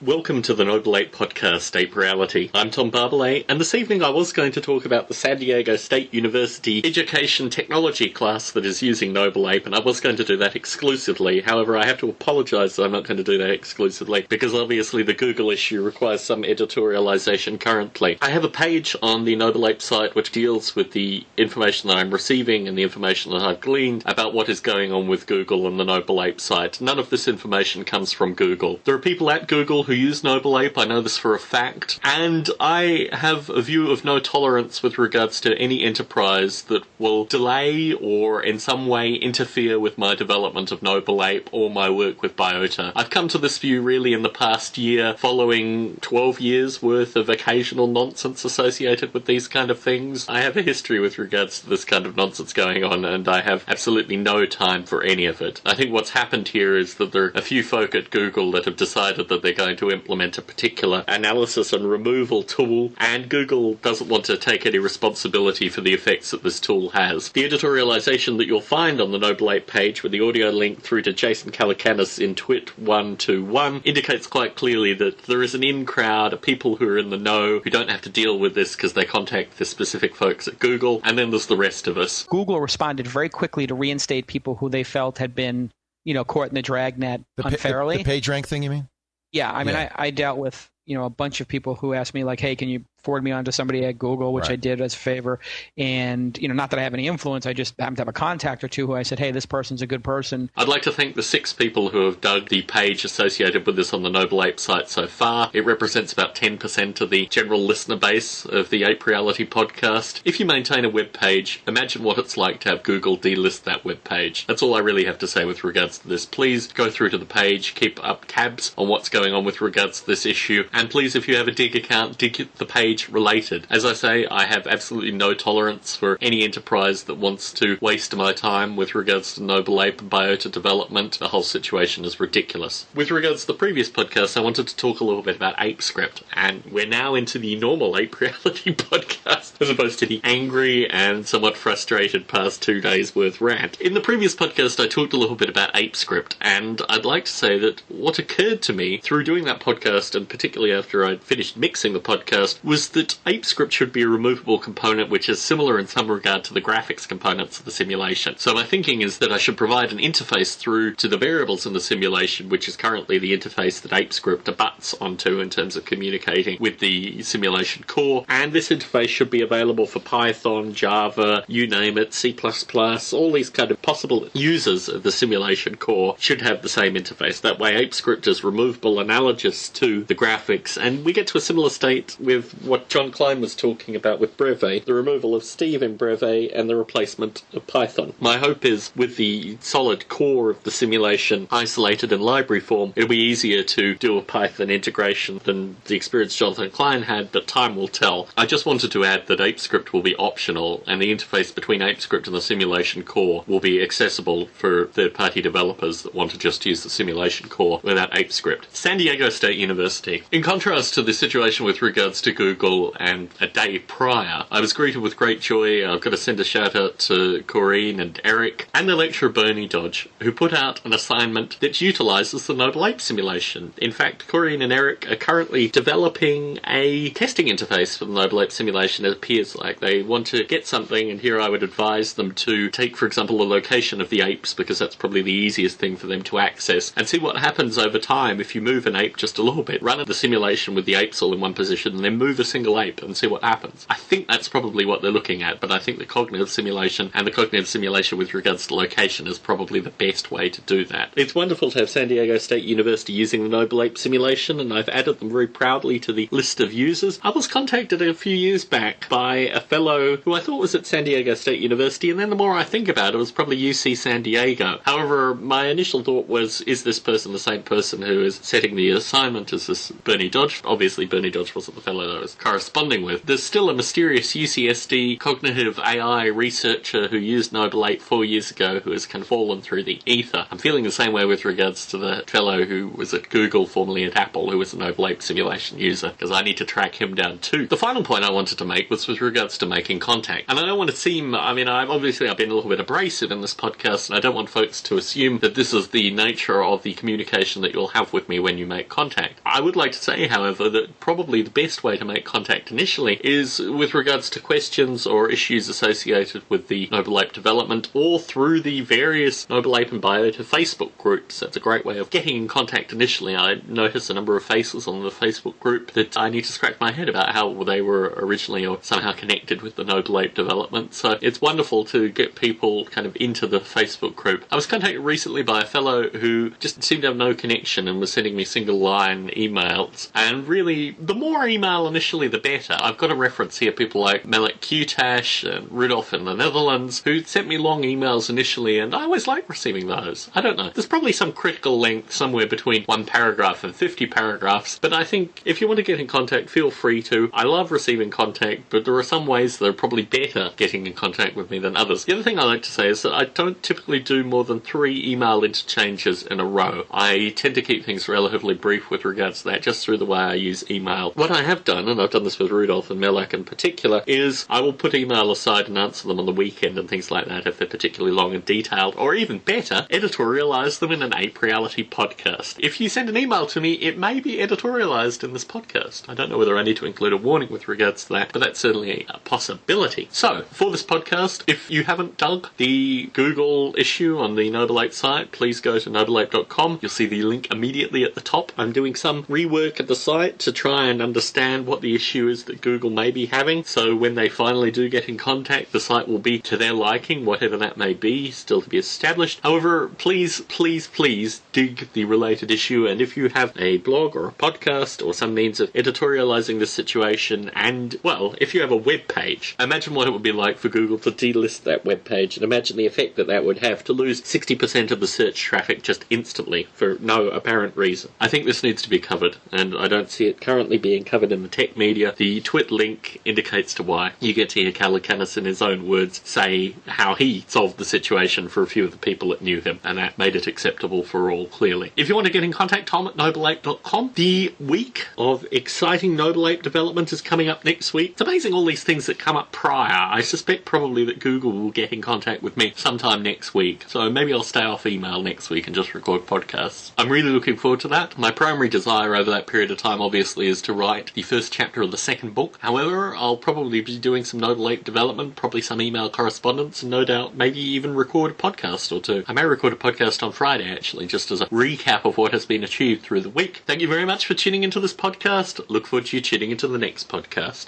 Welcome to the Noble Ape podcast, Ape Reality. I'm Tom Barbalet, and this evening I was going to talk about the San Diego State University Education Technology class that is using Noble Ape, and I was going to do that exclusively. However, I have to apologise that I'm not going to do that exclusively, because obviously the Google issue requires some editorialisation currently. I have a page on the Noble Ape site which deals with the information that I'm receiving and the information that I've gleaned about what is going on with Google and the Noble Ape site. None of this information comes from Google. There are people at Google who use Noble Ape, I know this for a fact, and I have a view of no tolerance with regards to any enterprise that will delay or in some way interfere with my development of Noble Ape or my work with Biota. I've come to this view really in the past year, following 12 years worth of occasional nonsense associated with these kind of things. I have a history with regards to this kind of nonsense going on, and I have absolutely no time for any of it. I think what's happened here is that there are a few folk at Google that have decided that they're going to implement a particular analysis and removal tool, and Google doesn't want to take any responsibility for the effects that this tool has. The editorialization that you'll find on the Noble Ape page with the audio link through to Jason Calacanis in Twit 121 indicates quite clearly that there is an in-crowd of people who are in the know who don't have to deal with this because they contact the specific folks at Google, and then there's the rest of us. Google responded very quickly to reinstate people who they felt had been, caught in the dragnet unfairly. The PageRank thing, you mean? Yeah, I mean, yeah. I dealt with, a bunch of people who asked me, like, hey, can you forward me on to somebody at Google, which right. I did as a favor. And, not that I have any influence, I just happen to have a contact or two who I said, hey, this person's a good person. I'd like to thank the 6 people who have dug the page associated with this on the Noble Ape site so far. It represents about 10% of the general listener base of the Ape Reality podcast. If you maintain a web page, imagine what it's like to have Google delist that web page. That's all I really have to say with regards to this. Please go through to the page, keep up tabs on what's going on with regards to this issue, and please, if you have a dig account, dig the page related. As I say, I have absolutely no tolerance for any enterprise that wants to waste my time with regards to Noble Ape and Biota development. The whole situation is ridiculous. With regards to the previous podcast, I wanted to talk a little bit about ApeScript, and we're now into the normal Ape Reality podcast, as opposed to the angry and somewhat frustrated past 2 days worth rant. In the previous podcast, I talked a little bit about ApeScript, and I'd like to say that what occurred to me through doing that podcast, and particularly after I'd finished mixing the podcast, was that ApeScript should be a removable component which is similar in some regard to the graphics components of the simulation. So my thinking is that I should provide an interface through to the variables in the simulation, which is currently the interface that ApeScript abuts onto in terms of communicating with the simulation core, and this interface should be available for Python, Java, you name it, C++, all these kind of possible users of the simulation core should have the same interface. That way ApeScript is removable, analogous to the graphics, and we get to a similar state with what John Klein was talking about with Breve, the removal of Steve in Breve and the replacement of Python. My hope is, with the solid core of the simulation isolated in library form, it'll be easier to do a Python integration than the experience Jonathan Klein had, but time will tell. I just wanted to add that ApeScript will be optional, and the interface between ApeScript and the simulation core will be accessible for third-party developers that want to just use the simulation core without ApeScript. San Diego State University. In contrast to the situation with regards to Google and a day prior, I was greeted with great joy. I've got to send a shout out to Corinne and Eric and the lecturer Bernie Dodge, who put out an assignment that utilises the Noble Ape simulation. In fact, Corinne and Eric are currently developing a testing interface for the Noble Ape simulation. It appears like they want to get something, and here I would advise them to take, for example, the location of the apes, because that's probably the easiest thing for them to access, and see what happens over time if you move an ape just a little bit. Run the simulation with the apes all in one position, and then move a single ape and see what happens. I think that's probably what they're looking at, but I think the cognitive simulation and the cognitive simulation with regards to location is probably the best way to do that. It's wonderful to have San Diego State University using the Noble Ape simulation, and I've added them very proudly to the list of users. I was contacted a few years back by a fellow who I thought was at San Diego State University, and then the more I think about it, it was probably UC San Diego. However, my initial thought was, is this person the same person who is setting the assignment as this Bernie Bernie Dodge. Obviously, Bernie Dodge wasn't the fellow that I was corresponding with. There's still a mysterious UCSD cognitive AI researcher who used Noble Ape 4 years ago who has kind of fallen through the ether. I'm feeling the same way with regards to the fellow who was at Google, formerly at Apple, who was a Noble Ape simulation user, because I need to track him down too. The final point I wanted to make was with regards to making contact. And I don't want to seem, I've been a little bit abrasive in this podcast, and I don't want folks to assume that this is the nature of the communication that you'll have with me when you make contact. I would like to say, however, that probably the best way to make contact initially is with regards to questions or issues associated with the Noble Ape development, or through the various Noble Ape and Biota Facebook groups. That's a great way of getting in contact initially. I noticed a number of faces on the Facebook group that I need to scratch my head about how they were originally or somehow connected with the Noble Ape development. So it's wonderful to get people kind of into the Facebook group. I was contacted recently by a fellow who just seemed to have no connection and was sending me single-line emails. And really, the more email initially, the better. I've got a reference here, people like Melek Qtash and Rudolph in the Netherlands, who sent me long emails initially, and I always like receiving those. I don't know. There's probably some critical length somewhere between 1 paragraph and 50 paragraphs, but I think if you want to get in contact, feel free to. I love receiving contact, but there are some ways that are probably better getting in contact with me than others. The other thing I like to say is that I don't typically do more than 3 email interchanges in a row. I tend to keep things relatively brief with regards to that, just through the way I use email. What I have done, and I've done this with Rudolph and Melek in particular, is I will put email aside and answer them on the weekend and things like that if they're particularly long and detailed, or even better, editorialize them in an Ape Reality podcast. If you send an email to me, it may be editorialized in this podcast. I don't know whether I need to include a warning with regards to that, but that's certainly a possibility. So, for this podcast, if you haven't dug the Google issue on the Noble Ape site, please go to nobleape.com. You'll see the link immediately at the top. I'm doing some rework at the site to try and understand what the issue is that Google may be having, so when they finally do get in contact, the site will be to their liking, whatever that may be, still to be established. However, please dig the related issue, and if you have a blog or a podcast or some means of editorializing this situation, and, well, if you have a web page, imagine what it would be like for Google to delist that web page, and imagine the effect that that would have to lose 60% of the search traffic just instantly for no apparent reason. I think this needs to be covered, and I don't see it currently being covered in the tech media. The twit link indicates to why. You get to hear Calacanis in his own words say how he solved the situation for a few of the people that knew him, and that made it acceptable for all, clearly. If you want to get in contact, Tom at nobleape.com. The week of exciting Noble Ape development is coming up next week. It's amazing all these things that come up prior. I suspect probably that Google will get in contact with me sometime next week, so maybe I'll stay off email next week and just record podcasts. I'm really looking forward to that. My primary desire over that period of time, obviously, is to write the first chapter of the second book. However, I'll probably be doing some Noble Ape development, probably some email correspondence, and no doubt maybe even record a podcast or two. I may record a podcast on Friday, actually, just as a recap of what has been achieved through the week. Thank you very much for tuning into this podcast. Look forward to you tuning into the next podcast.